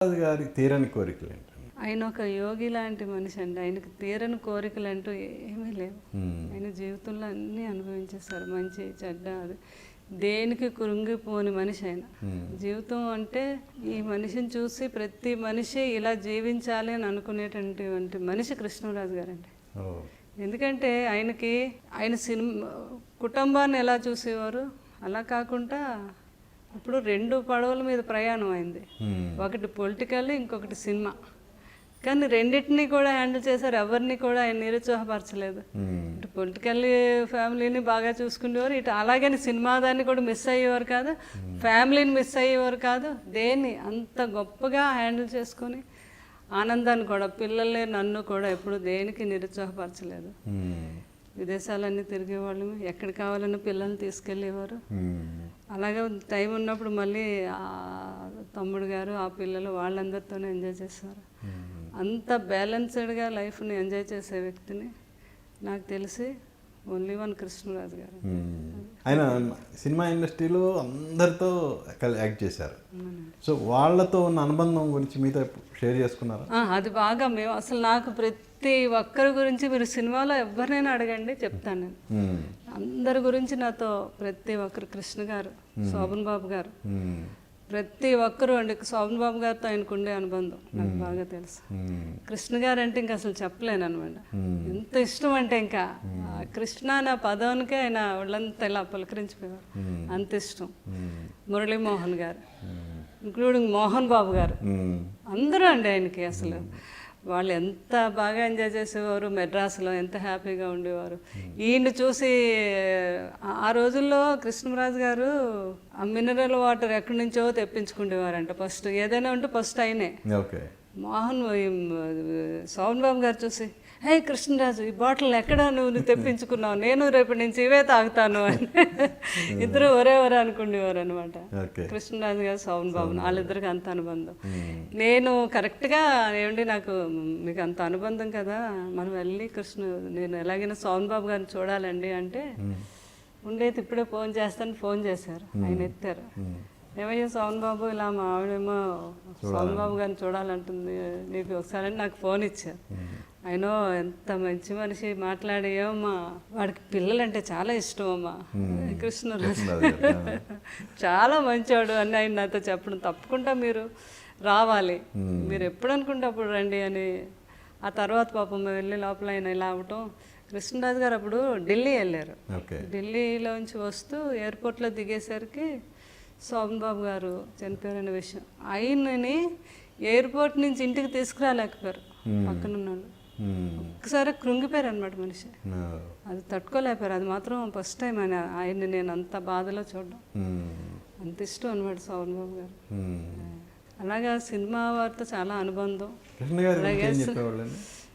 గారి తీరని కోరికలు ఏంటండి? ఆయన ఒక యోగి లాంటి మనిషి అండి. ఆయనకు తీరని కోరికలు అంటూ ఏమీ లేవు. ఆయన జీవితంలో అన్నీ అనుభవించేస్తారు, మంచి చెడ్డ. అది దేనికి కృంగిపోని మనిషి ఆయన. జీవితం అంటే ఈ మనిషిని చూసి ప్రతి మనిషి ఇలా జీవించాలి అని అనుకునేటువంటి మనిషి కృష్ణరాజు గారండి. ఎందుకంటే ఆయన సినిమా కుటుంబాన్ని ఎలా చూసేవారు, అలా కాకుండా ఇప్పుడు 2 పడవల మీద ప్రయాణం అయింది. ఒకటి పొలిటికల్, ఇంకొకటి సినిమా. కానీ రెండింటినీ కూడా హ్యాండిల్ చేశారు. ఎవరిని కూడా ఆయన నిరుత్సాహపరచలేదు. ఇటు పొలిటికల్ ఫ్యామిలీని బాగా చూసుకునేవారు, ఇటు అలాగని సినిమా దాన్ని కూడా మిస్ అయ్యేవారు కాదు, ఫ్యామిలీని మిస్ అయ్యేవారు కాదు. దేన్ని అంత గొప్పగా హ్యాండిల్ చేసుకొని ఆనందాన్ని కూడా, పిల్లల్ని నన్ను కూడా ఎప్పుడు దేనికి నిరుత్సాహపరచలేదు. విదేశాలన్నీ తిరిగేవాళ్ళు, ఎక్కడ కావాలన్నా పిల్లల్ని తీసుకెళ్ళేవారు. అలాగే టైం ఉన్నప్పుడు మళ్ళీ తమ్ముడు గారు ఆ పిల్లలు వాళ్ళందరితోనే ఎంజాయ్ చేస్తారు. అంత బ్యాలెన్స్డ్గా లైఫ్ని ఎంజాయ్ చేసే వ్యక్తిని నాకు తెలిసి ఓన్లీ వన్ కృష్ణరాజు గారు. ఆయన సినిమా ఇండస్ట్రీలో అందరితో యాక్ట్ చేశారు. సో వాళ్ళతో ఉన్న అనుబంధం గురించి మీతో షేర్ చేసుకున్నారా? అది బాగా మేము అసలు నాకు ప్రతి ఒక్కరి గురించి మీరు సినిమాలో ఎవరినైనా అడగండి చెప్తాను నేను. అందరి గురించి నాతో ప్రతి ఒక్కరు, కృష్ణ గారు, శోభన్ బాబు గారు, ప్రతి ఒక్కరు అండి. శోభన్ బాబు గారితో ఆయనకు ఉండే అనుబంధం నాకు బాగా తెలుసు. కృష్ణ గారు అంటే ఇంకా అసలు చెప్పలేను అనమాట. ఎంత ఇష్టం అంటే ఇంకా కృష్ణ అనే పదానికే ఆయన వాళ్ళంతా ఇలా పలకరించిపోయారు, అంత ఇష్టం. మురళీమోహన్ గారు, ఇంక్లూడింగ్ మోహన్ బాబు గారు, అందరూ అండి ఆయనకి అసలు. వాళ్ళు ఎంత బాగా ఎంజాయ్ చేసేవారు, మెడ్రాస్లో ఎంత హ్యాపీగా ఉండేవారు. ఈయన చూసి ఆ రోజుల్లో కృష్ణరాజు గారు ఆ మినరల్ వాటర్ ఎక్కడి నుంచో తెప్పించుకునేవారంట. ఫస్ట్ ఏదైనా ఉంటే ఫస్ట్ ఆయనే. శోభన్ బాబు గారు చూసి, హే కృష్ణరాజు, ఈ బాటిల్ ఎక్కడ నువ్వు తెప్పించుకున్నావు, నేను రేపటి నుంచి ఇవే తాగుతాను అని ఇద్దరు ఒరే అనుకునేవారు అనమాట. కృష్ణరాజు గారు, శోభన్ బాబు, వాళ్ళిద్దరికి అంత అనుబంధం. నేను కరెక్ట్గా ఏమండి, నాకు మీకు అంత అనుబంధం కదా, మనం వెళ్ళి నేను ఎలాగైనా శోభన్ బాబు గారిని చూడాలండి అంటే, ఉండేది ఇప్పుడే ఫోన్ చేస్తాను, ఫోన్ చేశారు. ఆయన ఎత్తారు. ఏమయ్యా శోభన్ బాబు, ఇలా మా ఆవిడేమో శోభన్ బాబు గారిని చూడాలంటుంది, నీకు ఒకసారి నాకు ఫోన్ ఇచ్చారు. ఆయన ఎంత మంచి మనిషి, మాట్లాడేయమ్మా. వాడికి పిల్లలంటే చాలా ఇష్టం అమ్మా కృష్ణరాజు, చాలా మంచివాడు అని ఆయన నాతో చెప్పడం. తప్పకుండా మీరు రావాలి, మీరు ఎప్పుడు అనుకుంటే అప్పుడు రండి అని. ఆ తర్వాత పాపం వెళ్ళి లోపల ఆయన ఇలా అవటం. కృష్ణరాజు గారు అప్పుడు ఢిల్లీ వెళ్ళారు. ఢిల్లీలోంచి వస్తూ ఎయిర్పోర్ట్లో దిగేసరికి శోభన్ బాబు గారు చనిపోయారనే విషయం. ఆయనని ఎయిర్పోర్ట్ నుంచి ఇంటికి తీసుకురాలేకపోయారు పక్కన ఉన్నాడు. ఒక్కసారి కృంగిపోయారు అనమాట మనిషి. అది తట్టుకోలేకపోయారు. అది మాత్రం ఫస్ట్ టైం ఆయన్ని నేను అంత బాధలో చూడడం. అంత ఇష్టం అనమాట శోభన్ బాబు గారు. అలాగా సినిమా వారితో చాలా అనుబంధం. అలాగే